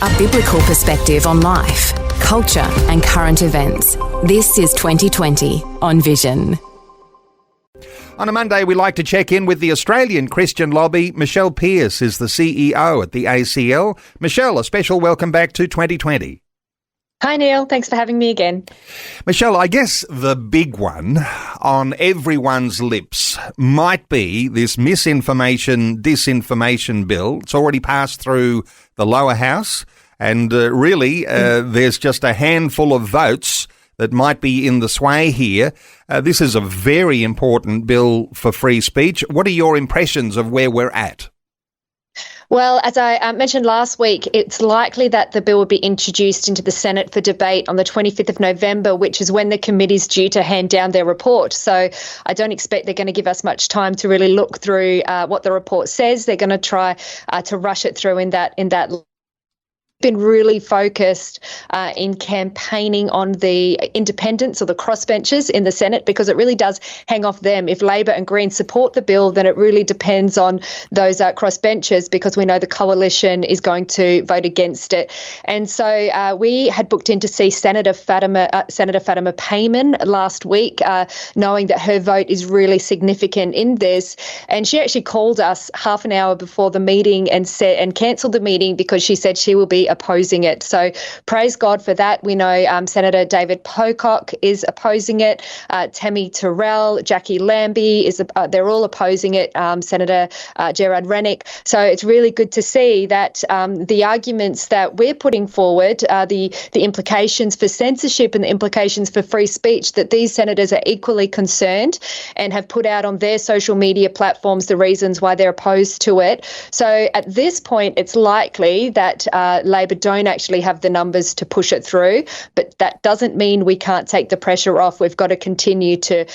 a biblical perspective on life, culture and current events. This is 2020 on Vision. On a Monday, we like to check in with the Australian Christian lobby. Michelle Pearse is the CEO at the ACL. Michelle, a special welcome back to 2020. Hi, Neil. Thanks for having me again. Michelle, I guess the big one on everyone's lips might be this disinformation bill. It's already passed through the lower house, and there's just a handful of votes that might be in the sway here. This is a very important bill for free speech. What are your impressions of where we're at? Well, as I mentioned last week, it's likely that the bill will be introduced into the Senate for debate on the 25th of November, which is when the committee's due to hand down their report. So I don't expect they're going to give us much time to really look through what the report says. They're going to try to rush it through in that been really focused in campaigning on the independents or the crossbenchers in the Senate, because it really does hang off them. If Labor and Greens support the bill, then it really depends on those crossbenchers, because we know the coalition is going to vote against it. And so we had booked in to see Senator Fatima Payman last week, knowing that her vote is really significant in this. And she actually called us half an hour before the meeting and cancelled the meeting because she said she will be opposing it. So praise God for that. We know Senator David Pocock is opposing it. Tammy Terrell, Jackie Lambie, they're all opposing it. Senator Gerard Rennick. So it's really good to see that the arguments that we're putting forward, the implications for censorship and the implications for free speech, that these senators are equally concerned and have put out on their social media platforms the reasons why they're opposed to it. So at this point, it's likely that Labor don't actually have the numbers to push it through, but that doesn't mean we can't take the pressure off. We've got to continue to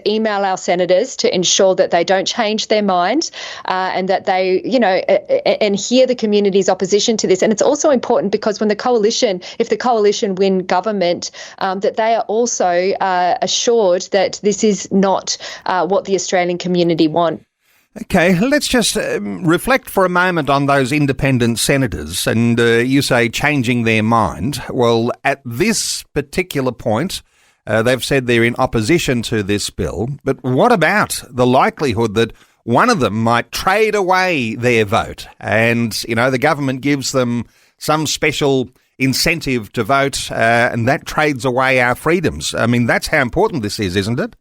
email our senators to ensure that they don't change their mind and that they, and hear the community's opposition to this. And it's also important because if the coalition win government, that they are also assured that this is not what the Australian community want. Okay, let's just reflect for a moment on those independent senators, and you say changing their mind. Well, at this particular point, they've said they're in opposition to this bill, but what about the likelihood that one of them might trade away their vote and, the government gives them some special incentive to vote and that trades away our freedoms? I mean, that's how important this is, isn't it?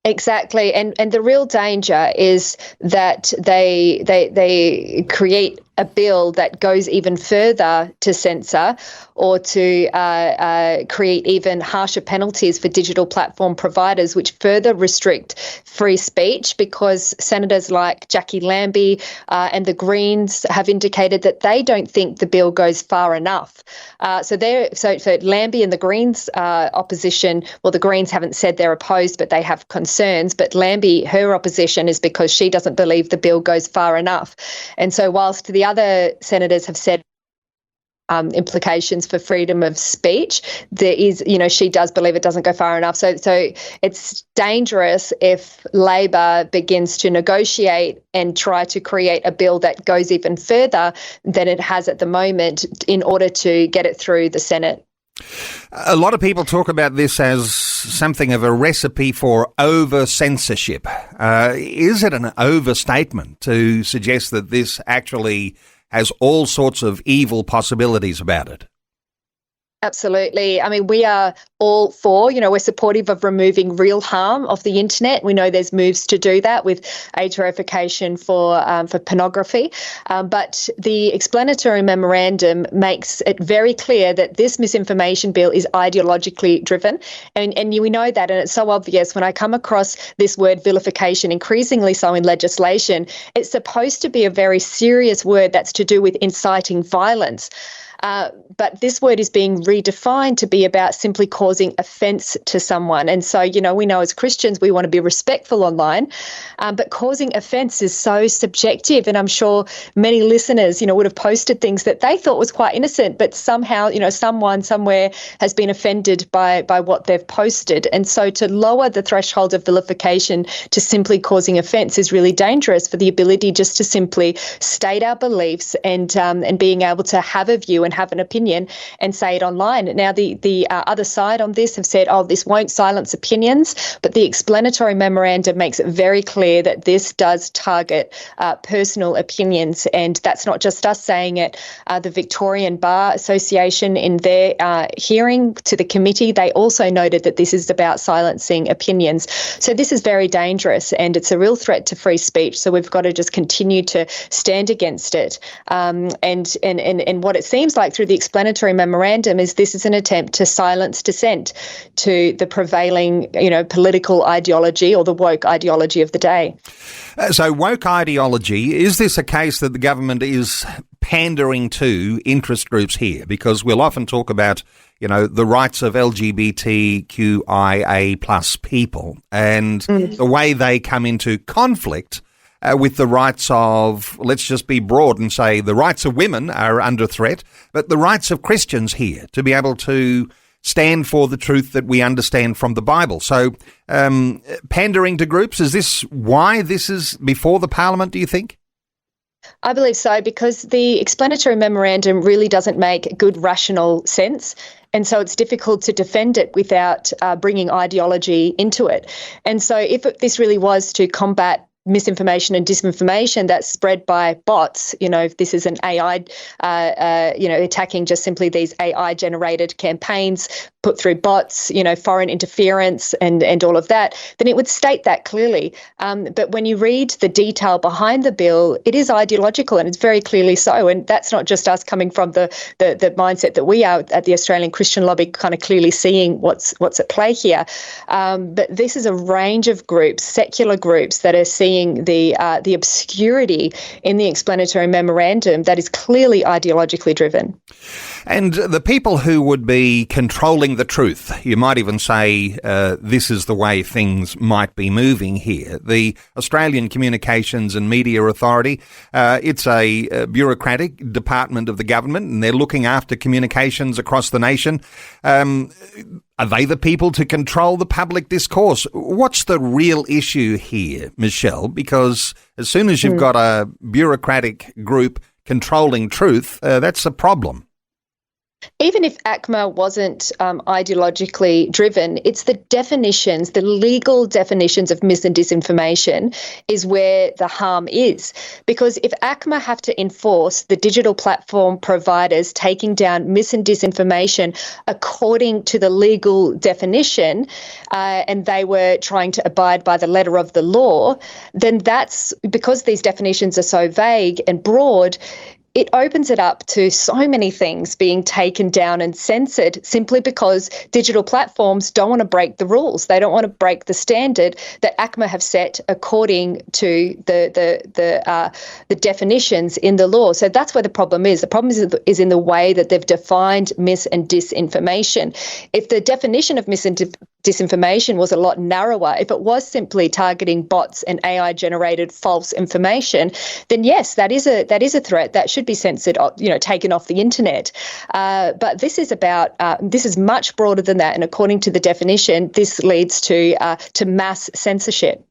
Exactly. And the real danger is that they create a bill that goes even further to censor or to create even harsher penalties for digital platform providers, which further restrict free speech, because senators like Jackie Lambie and the Greens have indicated that they don't think the bill goes far enough. So Lambie and the Greens opposition, well, the Greens haven't said they're opposed, but they have concerns. But Lambie, her opposition is because she doesn't believe the bill goes far enough. And so whilst the other senators have said implications for freedom of speech, there is, she does believe it doesn't go far enough. So it's dangerous if Labor begins to negotiate and try to create a bill that goes even further than it has at the moment in order to get it through the Senate. A lot of people talk about this as something of a recipe for over-censorship. Is it an overstatement to suggest that this actually has all sorts of evil possibilities about it? Absolutely. I mean, we are all for, we're supportive of removing real harm off the internet. We know there's moves to do that with age verification for pornography. But the explanatory memorandum makes it very clear that this misinformation bill is ideologically driven. And we know that, and it's so obvious when I come across this word vilification, increasingly so in legislation. It's supposed to be a very serious word that's to do with inciting violence. But this word is being redefined to be about simply causing offence to someone. And so, we know as Christians we want to be respectful online, but causing offence is so subjective. And I'm sure many listeners, would have posted things that they thought was quite innocent, but somehow, someone somewhere has been offended by what they've posted. And so to lower the threshold of vilification to simply causing offence is really dangerous for the ability just to simply state our beliefs and being able to have a view and have an opinion and say it online. Now, the other side on this have said, this won't silence opinions, but the explanatory memorandum makes it very clear that this does target personal opinions. And that's not just us saying it. The Victorian Bar Association, in their hearing to the committee, they also noted that this is about silencing opinions. So this is very dangerous and it's a real threat to free speech. So we've got to just continue to stand against it. And what it seems like through the explanatory memorandum is this is an attempt to silence dissent to the prevailing, political ideology or the woke ideology of the day. So woke ideology, is this a case that the government is pandering to interest groups here? Because we'll often talk about, the rights of LGBTQIA plus people and the way they come into conflict with the rights of, let's just be broad and say the rights of women are under threat, but the rights of Christians here to be able to stand for the truth that we understand from the Bible. So pandering to groups, is this why this is before the Parliament, do you think? I believe so, because the explanatory memorandum really doesn't make good rational sense. And so it's difficult to defend it without bringing ideology into it. And so if this really was to combat misinformation and disinformation that's spread by bots, if this is an AI, attacking just simply these AI-generated campaigns put through bots, foreign interference and all of that, then it would state that clearly. But when you read the detail behind the bill, it is ideological and it's very clearly so. And that's not just us coming from the mindset that we are at the Australian Christian Lobby, kind of clearly seeing what's at play here. But this is a range of groups, secular groups, that are seeing the obscurity in the explanatory memorandum that is clearly ideologically driven. And the people who would be controlling the truth, you might even say this is the way things might be moving here. The Australian Communications and Media Authority, it's a bureaucratic department of the government and they're looking after communications across the nation. Are they the people to control the public discourse? What's the real issue here, Michelle? Because as soon as you've got a bureaucratic group controlling truth, that's a problem. Even if ACMA wasn't ideologically driven, it's the definitions, the legal definitions of mis and disinformation is where the harm is. Because if ACMA have to enforce the digital platform providers taking down mis and disinformation according to the legal definition, and they were trying to abide by the letter of the law, then that's because these definitions are so vague and broad, it opens it up to so many things being taken down and censored simply because digital platforms don't want to break the rules. They don't want to break the standard that ACMA have set according to the definitions in the law. So that's where the problem is. The problem is in the way that they've defined mis and disinformation. If the definition of mis and disinformation was a lot narrower, if it was simply targeting bots and AI-generated false information, then yes, that is a threat that should be censored, taken off the internet. But this is about this is much broader than that, and according to the definition, this leads to mass censorship.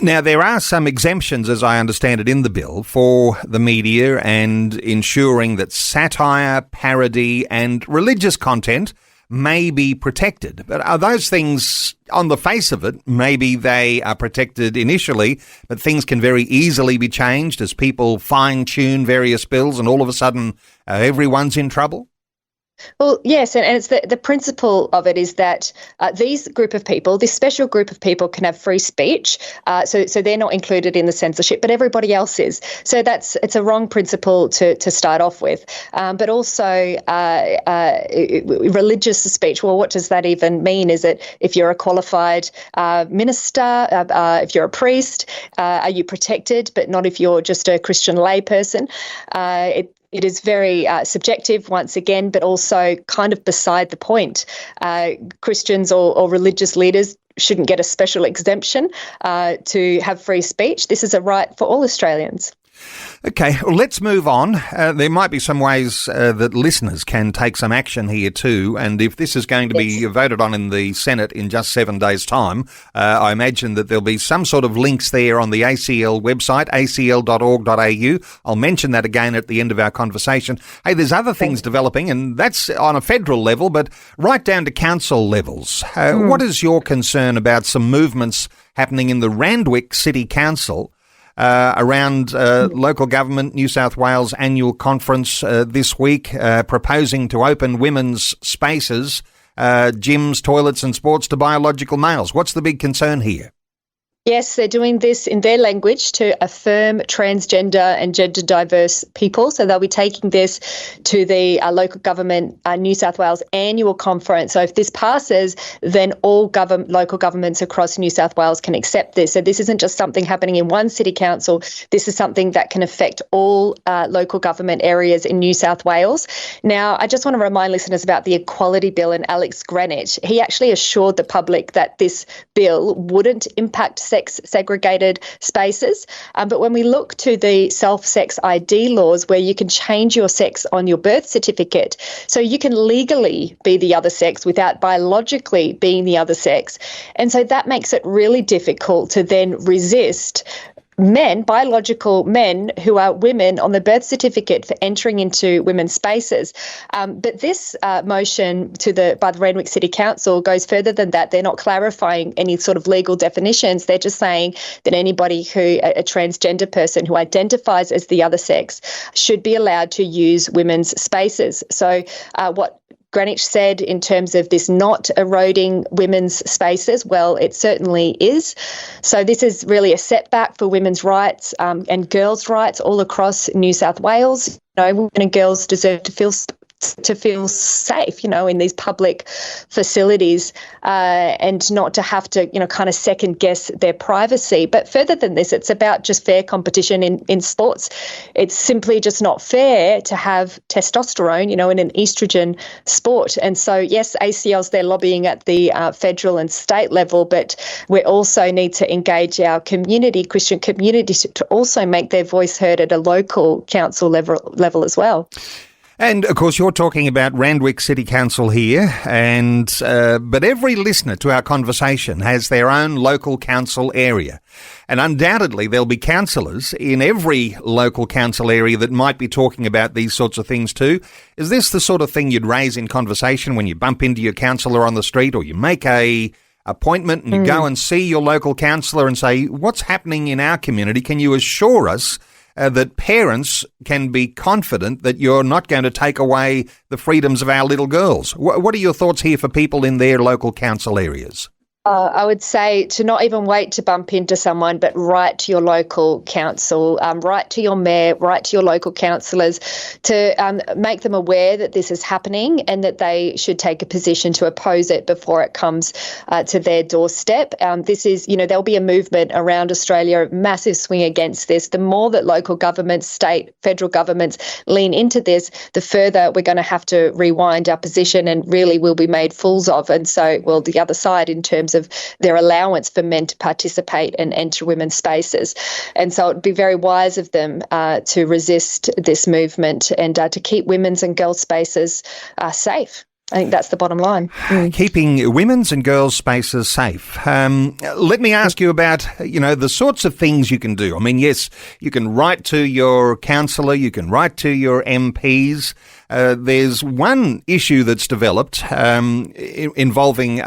Now, there are some exemptions, as I understand it, in the bill for the media and ensuring that satire, parody and religious content may be protected. But are those things, on the face of it, maybe they are protected initially, but things can very easily be changed as people fine-tune various bills and all of a sudden everyone's in trouble? Well, yes, and it's the principle of it is that these group of people, this special group of people can have free speech, so they're not included in the censorship, but everybody else is. So it's a wrong principle to start off with. But also religious speech, well, what does that even mean? Is it if you're a qualified minister, if you're a priest, are you protected, but not if you're just a Christian layperson? it is very subjective once again, but also kind of beside the point. Christians or religious leaders shouldn't get a special exemption to have free speech. This is a right for all Australians. Okay, well, let's move on. There might be some ways that listeners can take some action here too, and if this is going to be voted on in the Senate in just 7 days' time, I imagine that there'll be some sort of links there on the ACL website, acl.org.au. I'll mention that again at the end of our conversation. Hey, there's other things developing, and that's on a federal level, but right down to council levels. What is your concern about some movements happening in the Randwick City Council around local government, New South Wales annual conference this week, proposing to open women's spaces, gyms, toilets and sports to biological males? What's the big concern here? Yes, they're doing this in their language to affirm transgender and gender diverse people. So they'll be taking this to the local government, New South Wales annual conference. So if this passes, then all local governments across New South Wales can accept this. So this isn't just something happening in one city council. This is something that can affect all local government areas in New South Wales. Now, I just want to remind listeners about the Equality Bill and Alex Greenwich. He actually assured the public that this bill wouldn't impact sex-segregated spaces. But when we look to the self-sex ID laws where you can change your sex on your birth certificate, so you can legally be the other sex without biologically being the other sex. And so that makes it really difficult to then resist biological men who are women on the birth certificate for entering into women's spaces. But this motion by the Randwick City Council goes further than that. They're not clarifying any sort of legal definitions. They're just saying that anybody a transgender person who identifies as the other sex should be allowed to use women's spaces. So what Greenwich said in terms of this not eroding women's spaces, well, it certainly is. So this is really a setback for women's rights and girls' rights all across New South Wales. You know, women and girls deserve to feel safe, in these public facilities and not to have to, kind of second guess their privacy. But further than this, it's about just fair competition in sports. It's simply just not fair to have testosterone, in an estrogen sport. And so, yes, ACL's they're lobbying at the federal and state level, but we also need to engage our Christian community to also make their voice heard at a local council level as well. And, of course, you're talking about Randwick City Council here, but every listener to our conversation has their own local council area. And undoubtedly there'll be councillors in every local council area that might be talking about these sorts of things too. Is this the sort of thing you'd raise in conversation when you bump into your councillor on the street, or you make a appointment and you go and see your local councillor and say, what's happening in our community? Can you assure us that parents can be confident that you're not going to take away the freedoms of our little girls? What are your thoughts here for people in their local council areas? I would say to not even wait to bump into someone, but write to your local council, write to your mayor, write to your local councillors to make them aware that this is happening and that they should take a position to oppose it before it comes to their doorstep. This is, there'll be a movement around Australia, a massive swing against this. The more that local governments, state, federal governments lean into this, the further we're going to have to rewind our position and really will be made fools of. And so, the other side in terms of their allowance for men to participate and enter women's spaces. And so it would be very wise of them to resist this movement and to keep women's and girls' spaces safe. I think that's the bottom line. Keeping women's and girls' spaces safe. Let me ask you about, the sorts of things you can do. I mean, yes, you can write to your councillor, you can write to your MPs. There's one issue that's developed involving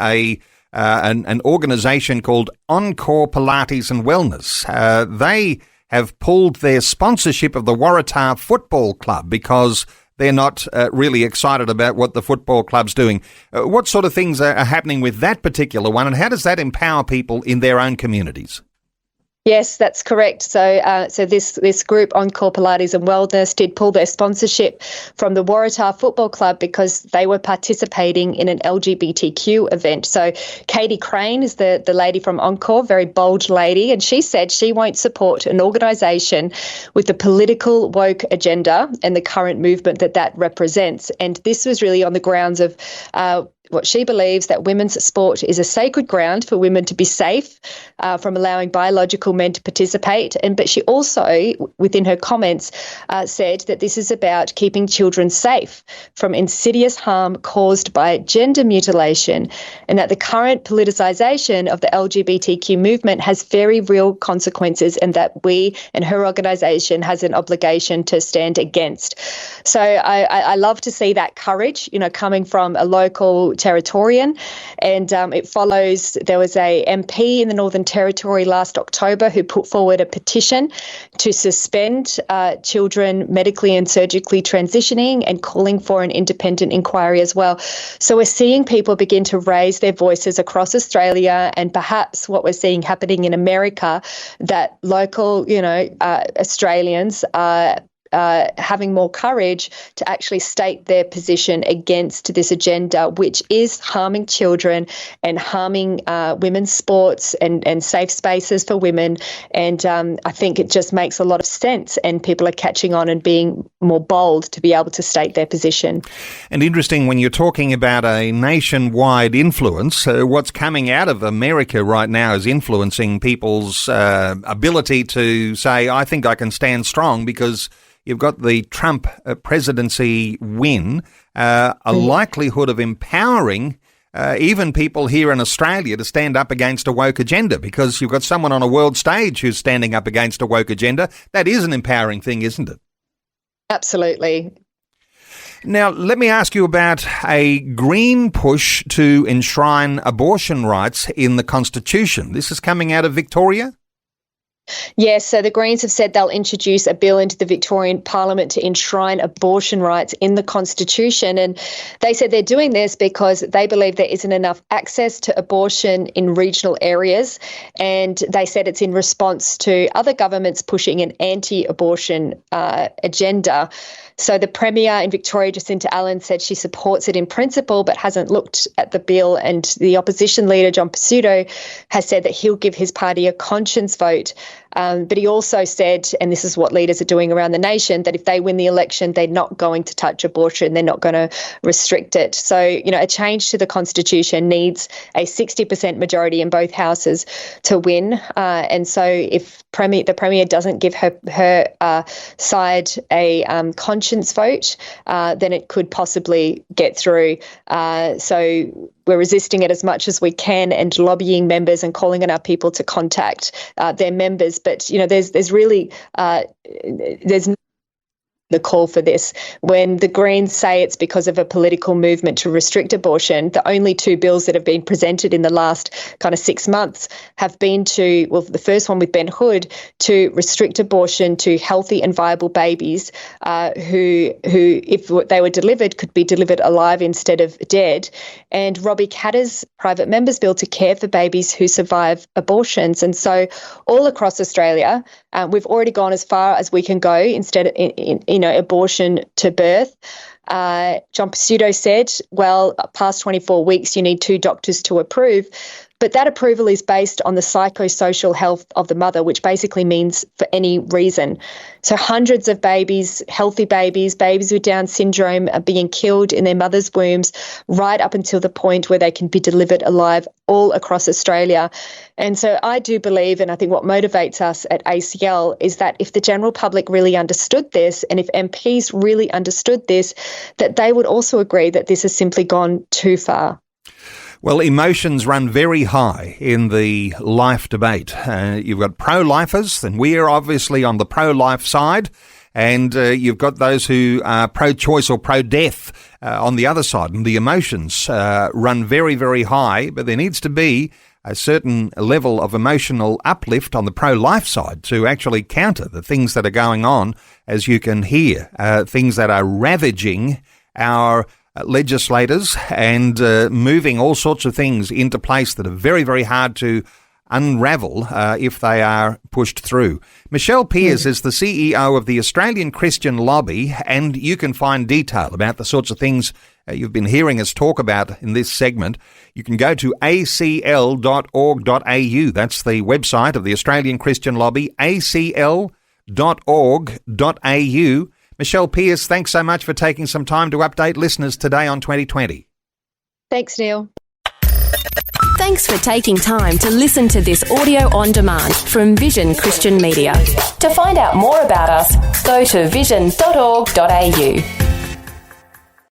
an organisation called Encore Pilates and Wellness. They have pulled their sponsorship of the Waratah Football Club because they're not really excited about what the football club's doing. What sort of things are happening with that particular one, and how does that empower people in their own communities? Yes, that's correct. So this group, Encore Pilates and Wellness, did pull their sponsorship from the Waratah Football Club because they were participating in an LGBTQ event. So Katie Crane is the lady from Encore, very bold lady, and she said she won't support an organisation with the political woke agenda and the current movement that represents. And this was really on the grounds of what she believes that women's sport is a sacred ground for women to be safe from allowing biological men to participate. But she also, within her comments, said that this is about keeping children safe from insidious harm caused by gender mutilation, and that the current politicisation of the LGBTQ movement has very real consequences, and that we and her organisation has an obligation to stand against. So I love to see that courage, coming from a local Territorian, and it follows. There was a MP in the Northern Territory last October who put forward a petition to suspend children medically and surgically transitioning, and calling for an independent inquiry as well. So we're seeing people begin to raise their voices across Australia, and perhaps what we're seeing happening in America, that local, Australians are having more courage to actually state their position against this agenda, which is harming children and harming women's sports and safe spaces for women. And I think it just makes a lot of sense, and people are catching on and being more bold to be able to state their position. And interesting, when you're talking about a nationwide influence, what's coming out of America right now is influencing people's ability to say, I think I can stand strong, because you've got the Trump presidency win, a likelihood of empowering even people here in Australia to stand up against a woke agenda, because you've got someone on a world stage who's standing up against a woke agenda. That is an empowering thing, isn't it? Absolutely. Now, let me ask you about a Green push to enshrine abortion rights in the Constitution. This is coming out of Victoria? Yes, so the Greens have said they'll introduce a bill into the Victorian Parliament to enshrine abortion rights in the Constitution. And they said they're doing this because they believe there isn't enough access to abortion in regional areas. And they said it's in response to other governments pushing an anti-abortion agenda. So the Premier in Victoria, Jacinta Allen, said she supports it in principle but hasn't looked at the bill. And the opposition leader, John Pearse, has said that he'll give his party a conscience vote. But he also said, and this is what leaders are doing around the nation, that if they win the election, they're not going to touch abortion. They're not going to restrict it. So, a change to the Constitution needs a 60% majority in both houses to win. And so if the Premier doesn't give her side a conscience vote, then it could possibly get through. So we're resisting it as much as we can and lobbying members and calling on our people to contact their members. But, there's really there's the call for this. When the Greens say it's because of a political movement to restrict abortion, the only two bills that have been presented in the last kind of 6 months have been the first one with Ben Hood, to restrict abortion to healthy and viable babies who, if they were delivered, could be delivered alive instead of dead. And Robbie Katter's private member's bill to care for babies who survive abortions. And so all across Australia, we've already gone as far as we can go instead of abortion to birth. John Pearse said, past 24 weeks, you need 2 doctors to approve. But that approval is based on the psychosocial health of the mother, which basically means for any reason. So hundreds of babies, healthy babies with Down syndrome, are being killed in their mother's wombs right up until the point where they can be delivered alive all across Australia. And so I do believe, and I think what motivates us at ACL is that if the general public really understood this, and if MPs really understood this, that they would also agree that this has simply gone too far. Well, emotions run very high in the life debate. You've got pro-lifers, and we are obviously on the pro-life side, and you've got those who are pro-choice or pro-death on the other side, and the emotions run very, very high, but there needs to be a certain level of emotional uplift on the pro-life side to actually counter the things that are going on, as you can hear, things that are ravaging our legislators and moving all sorts of things into place that are very, very hard to unravel if they are pushed through. Michelle Pearse is the CEO of the Australian Christian Lobby, and you can find detail about the sorts of things you've been hearing us talk about in this segment. You can go to acl.org.au. That's the website of the Australian Christian Lobby, acl.org.au. Michelle Pearse, thanks so much for taking some time to update listeners today on 2020. Thanks, Neil. Thanks for taking time to listen to this audio on demand from Vision Christian Media. To find out more about us, go to vision.org.au.